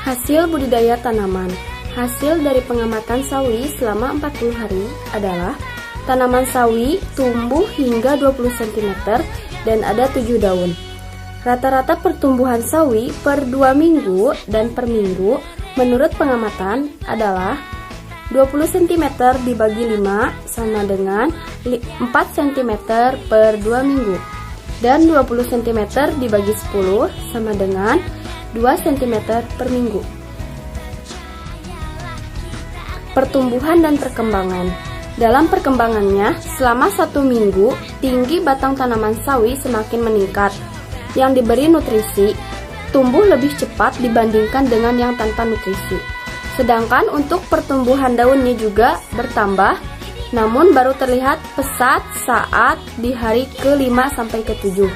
Hasil budidaya tanaman. Hasil dari pengamatan sawi selama 40 hari adalah tanaman sawi tumbuh hingga 20 cm dan ada 7 daun. Rata-rata pertumbuhan sawi per 2 minggu dan per minggu menurut pengamatan adalah 20 cm dibagi 5 sama dengan 4 cm per 2 minggu dan 20 cm dibagi 10 sama dengan 2 cm per minggu. Pertumbuhan dan perkembangan. Dalam perkembangannya, selama 1 minggu, tinggi batang tanaman sawi semakin meningkat. Yang diberi nutrisi, tumbuh lebih cepat dibandingkan dengan yang tanpa nutrisi. Sedangkan untuk pertumbuhan daunnya juga bertambah, namun baru terlihat pesat saat di hari ke-5 sampai ke-7.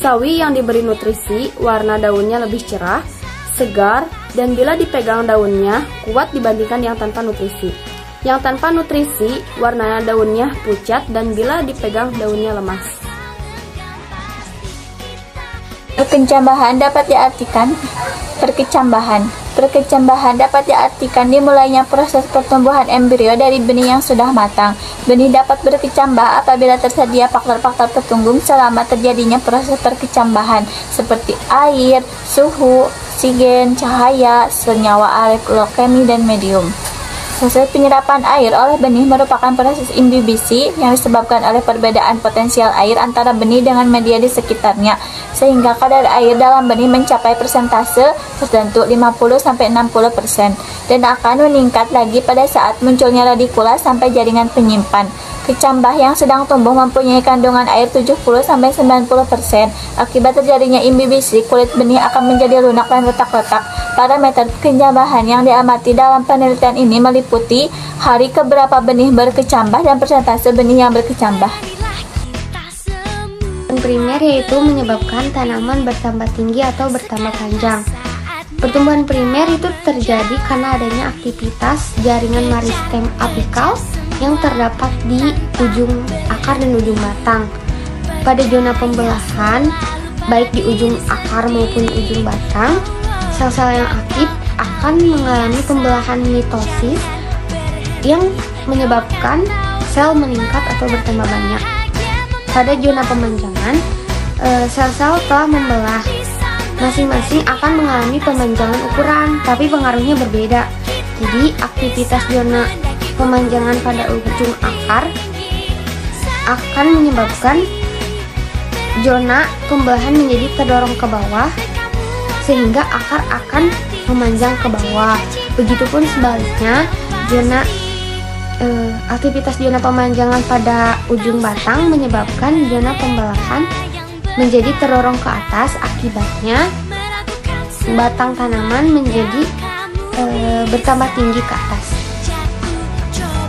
Sawi yang diberi nutrisi, warna daunnya lebih cerah, segar, dan bila dipegang daunnya kuat dibandingkan yang tanpa nutrisi. Yang tanpa nutrisi, warna daunnya pucat dan bila dipegang daunnya lemas. Perkecambahan dapat diartikan Perkecambahan dapat diartikan dimulainya proses pertumbuhan embrio dari benih yang sudah matang. Benih dapat berkecambah apabila tersedia faktor-faktor petunggung selama terjadinya proses perkecambahan seperti air, suhu, oksigen, cahaya, senyawa alkali dan medium. Proses penyerapan air oleh benih merupakan proses imbibisi yang disebabkan oleh perbedaan potensial air antara benih dengan media di sekitarnya, sehingga kadar air dalam benih mencapai persentase tertentu 50-60% dan akan meningkat lagi pada saat munculnya radikula sampai jaringan penyimpan. Kecambah yang sedang tumbuh mempunyai kandungan air 70-90%. Akibat terjadinya imbibisi, kulit benih akan menjadi lunak dan retak-retak. Parameter kecambahan yang diamati dalam penelitian ini meliputi hari keberapa benih berkecambah dan persentase benih yang berkecambah. Primer yaitu menyebabkan tanaman bertambah tinggi atau bertambah panjang. Pertumbuhan primer itu terjadi karena adanya aktivitas jaringan meristem apikal yang terdapat di ujung akar dan ujung batang. Pada zona pembelahan, baik di ujung akar maupun ujung batang, sel-sel yang aktif akan mengalami pembelahan mitosis yang menyebabkan sel meningkat atau bertambah banyak. Pada zona pemanjangan, sel-sel telah membelah. Masing-masing akan mengalami pemanjangan ukuran, tapi pengaruhnya berbeda. Jadi, aktivitas zona pemanjangan pada ujung akar akan menyebabkan zona pembelahan menjadi terdorong ke bawah, sehingga akar akan memanjang ke bawah. Begitupun sebaliknya, aktivitas zona pemanjangan pada ujung batang menyebabkan zona pembelahan menjadi terdorong ke atas. Akibatnya batang tanaman menjadi bertambah tinggi ke atas.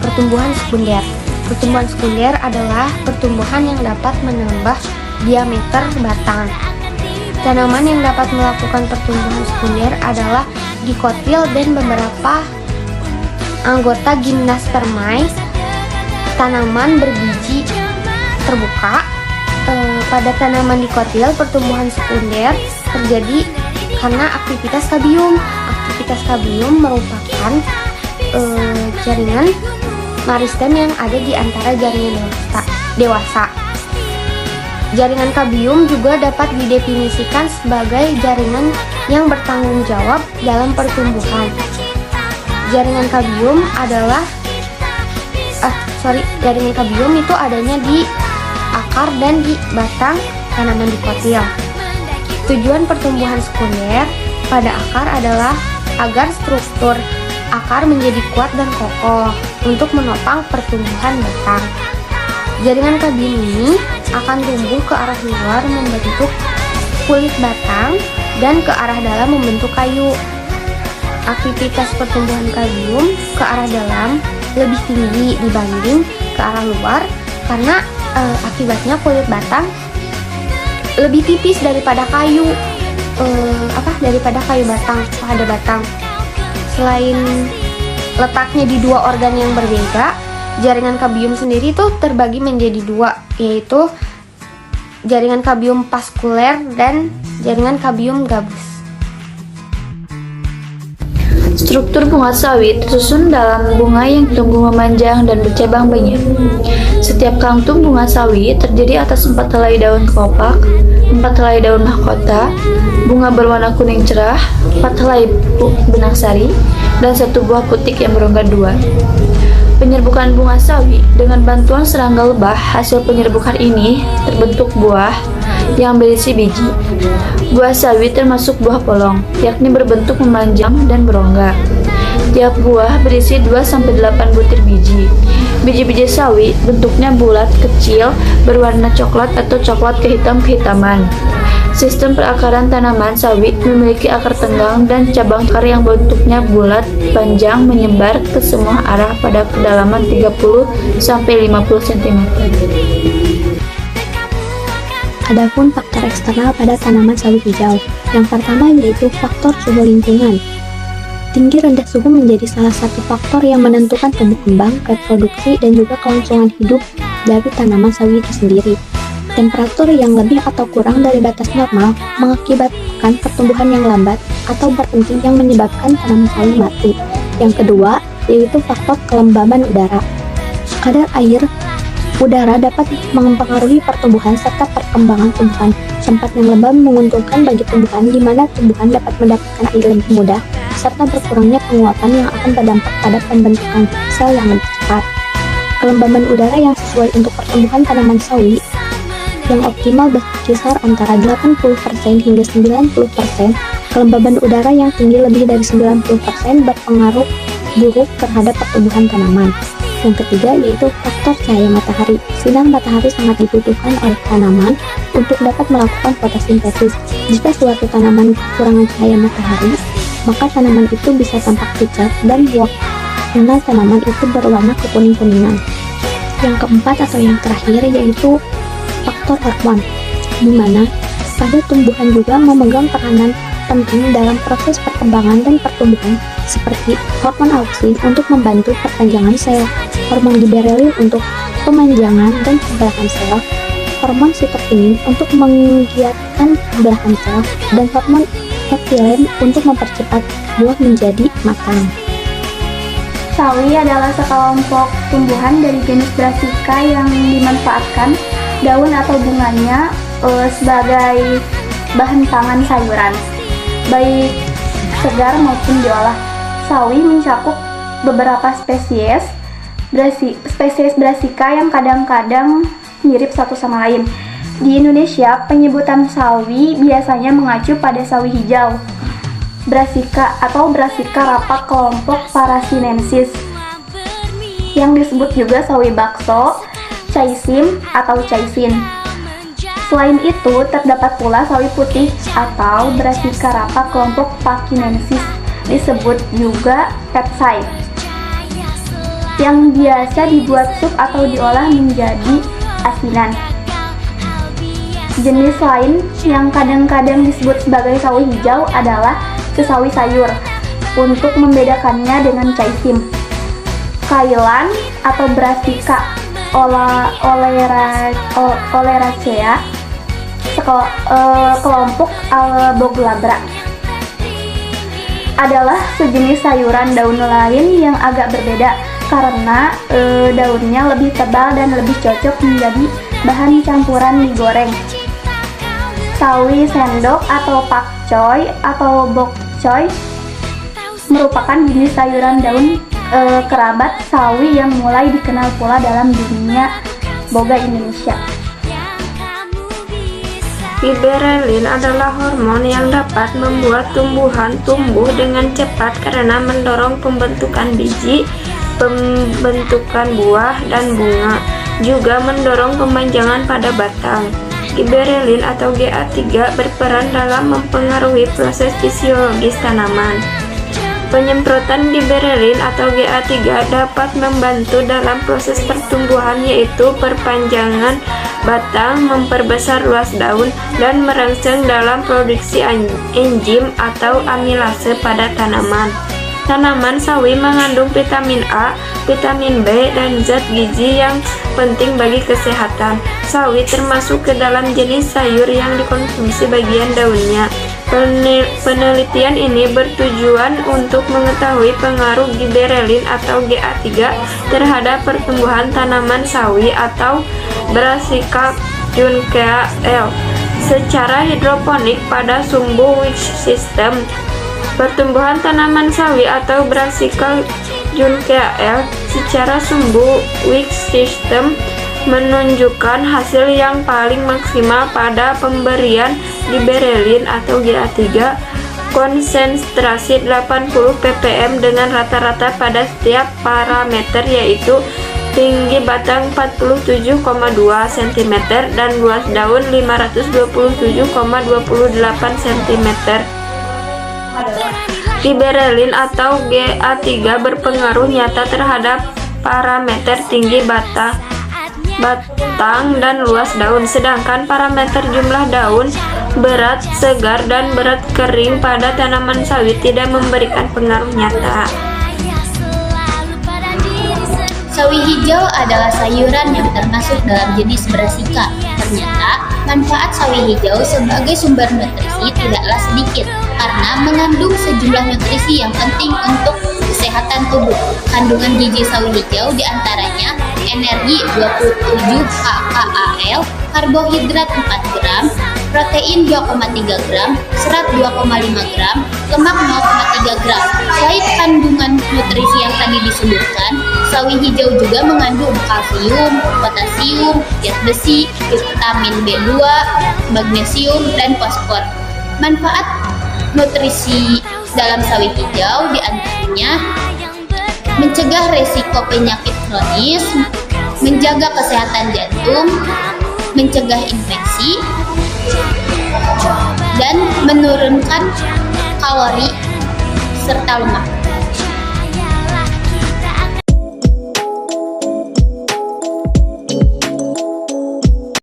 Pertumbuhan sekunder. Pertumbuhan sekunder adalah pertumbuhan yang dapat menambah diameter batang. Tanaman yang dapat melakukan pertumbuhan sekunder adalah dikotil dan beberapa anggota gymnospermae. Tanaman berbiji terbuka. Pada tanaman dikotil, pertumbuhan sekunder terjadi karena aktivitas kabium. Aktivitas kabium merupakan jaringan meristem yang ada di antara jaringan dewasa. Jaringan kabium juga dapat didefinisikan sebagai jaringan yang bertanggung jawab dalam pertumbuhan. Jaringan kabium jaringan kabium itu adanya di akar dan di batang tanaman dikotil. Tujuan pertumbuhan sekunder pada akar adalah agar struktur akar menjadi kuat dan kokoh untuk menopang pertumbuhan batang. Jaringan kabium ini akan tumbuh ke arah luar membentuk kulit batang dan ke arah dalam membentuk kayu. Aktivitas pertumbuhan kabium ke arah dalam lebih tinggi dibanding ke arah luar karena akibatnya kulit batang lebih tipis daripada kayu pada batang. Selain letaknya di dua organ yang berbeda, jaringan kabium sendiri tuh terbagi menjadi dua, yaitu jaringan kabium vaskuler dan jaringan kabium gabus. Struktur bunga sawi tersusun dalam bunga yang tumbuh memanjang dan bercabang banyak. Setiap kantung bunga sawi terdiri atas 4 helai daun kelopak, 4 helai daun mahkota, bunga berwarna kuning cerah, 4 helai benang sari, dan 1 buah putik yang berongga 2. Penyerbukan bunga sawi dengan bantuan serangga lebah. Hasil penyerbukan ini terbentuk buah yang berisi biji. Buah sawi termasuk buah polong, yakni berbentuk memanjang dan berongga. Tiap buah berisi 2-8 butir biji. Biji-biji sawi bentuknya bulat kecil berwarna coklat atau coklat kehitam-kehitaman. Sistem perakaran tanaman sawi memiliki akar tenggang dan cabang akar yang bentuknya bulat panjang menyebar ke semua arah pada kedalaman 30-50 cm. Adapun faktor eksternal pada tanaman sawi hijau. Yang pertama yaitu faktor suhu lingkungan. Tinggi rendah suhu menjadi salah satu faktor yang menentukan tumbuh kembang, reproduksi, dan juga kelangsungan hidup dari tanaman sawi itu sendiri. Temperatur yang lebih atau kurang dari batas normal mengakibatkan pertumbuhan yang lambat atau berhenti yang menyebabkan tanaman sawi mati. Yang kedua yaitu faktor kelembaban udara. Kadar air udara dapat mempengaruhi pertumbuhan serta perkembangan tumbuhan. Tempat yang lembab menguntungkan bagi tumbuhan, di mana tumbuhan dapat mendapatkan air lebih mudah, serta berkurangnya penguapan yang akan berdampak pada pembentukan sel yang lebih cepat. Kelembaban udara yang sesuai untuk pertumbuhan tanaman sawi yang optimal berkisar antara 80% hingga 90%. Kelembaban udara yang tinggi lebih dari 90% berpengaruh buruk terhadap pertumbuhan tanaman. Yang ketiga yaitu faktor cahaya matahari. Sinar matahari sangat dibutuhkan oleh tanaman untuk dapat melakukan fotosintesis. Jika suatu tanaman kekurangan cahaya matahari, maka tanaman itu bisa tampak pucat dan warna tanaman itu berwarna kekuning-kuningan. Yang keempat atau yang terakhir yaitu faktor hormon, di mana pada tumbuhan juga memegang peranan penting dalam proses perkembangan dan pertumbuhan, seperti hormon auxin untuk membantu perpanjangan sel, hormon giberelin untuk pemanjangan dan pembelahan sel, hormon sitokinin untuk menggiatkan pembelahan sel, dan hormon etilen untuk mempercepat buah menjadi matang. Sawi adalah sekelompok tumbuhan dari jenis Brassica yang dimanfaatkan daun atau bunganya sebagai bahan pangan sayuran, baik segar maupun diolah. Sawi mencakup beberapa spesies Brassica yang kadang-kadang mirip satu sama lain. Di Indonesia, penyebutan sawi biasanya mengacu pada sawi hijau, Brassica atau Brassica rapak kelompok Parasinensis, yang disebut juga sawi bakso, Caesim atau Caesin. Selain itu, terdapat pula sawi putih atau Brassica rapak kelompok Pachinensis, disebut juga Petsai, yang biasa dibuat sup atau diolah menjadi asinan. Jenis lain yang kadang-kadang disebut sebagai sawi hijau adalah sesawi sayur, untuk membedakannya dengan Caesim. Kailan atau Brassica oleracea, kelompok Alboglabra, adalah sejenis sayuran daun lain yang agak berbeda karena daunnya lebih tebal dan lebih cocok menjadi bahan campuran mie goreng. Sawi sendok atau pakcoy atau bokcoy merupakan jenis sayuran daun kerabat sawi yang mulai dikenal pula dalam dunia boga Indonesia. Giberelin adalah hormon yang dapat membuat tumbuhan tumbuh dengan cepat karena mendorong pembentukan biji, pembentukan buah dan bunga, juga mendorong pemanjangan pada batang. Giberelin atau GA3 berperan dalam mempengaruhi proses fisiologis tanaman. Penyemprotan giberelin atau GA3 dapat membantu dalam proses pertumbuhan, yaitu perpanjangan batang, memperbesar luas daun, dan merangsang dalam produksi enzim atau amilase pada tanaman. Tanaman sawi mengandung vitamin A, vitamin B, dan zat gizi yang penting bagi kesehatan. Sawi termasuk ke dalam jenis sayur yang dikonsumsi bagian daunnya. Penelitian ini bertujuan untuk mengetahui pengaruh giberelin atau GA3 terhadap pertumbuhan tanaman sawi atau Brassica juncea L secara hidroponik pada sumbu Wick system. Pertumbuhan tanaman sawi atau Brassica juncea L secara sumbu Wick system menunjukkan hasil yang paling maksimal pada pemberian giberelin atau GA3 konsentrasi 80 ppm dengan rata-rata pada setiap parameter, yaitu tinggi batang 47,2 cm dan luas daun 527,28 cm. Giberelin atau GA3 berpengaruh nyata terhadap parameter tinggi batang dan luas daun, sedangkan parameter jumlah daun, berat segar, dan berat kering pada tanaman sawit tidak memberikan pengaruh nyata. Sawi hijau adalah sayuran yang termasuk dalam jenis Brassica. Ternyata, manfaat sawi hijau sebagai sumber nutrisi tidaklah sedikit, karena mengandung sejumlah nutrisi yang penting untuk kesehatan tubuh. Kandungan gizi sawi hijau diantaranya energi 27 kcal, karbohidrat 4 gram, protein 2,3 gram, serat 2,5 gram, lemak 0,3 gram. Selain kandungan nutrisi yang tadi disebutkan, sawi hijau juga mengandung kalsium, potasium, zat besi, vitamin B2, magnesium, dan fosfor. Manfaat nutrisi dalam sawi hijau diantaranya mencegah resiko penyakit kronis, menjaga kesehatan jantung, mencegah infeksi, dan menurunkan kalori serta lemak.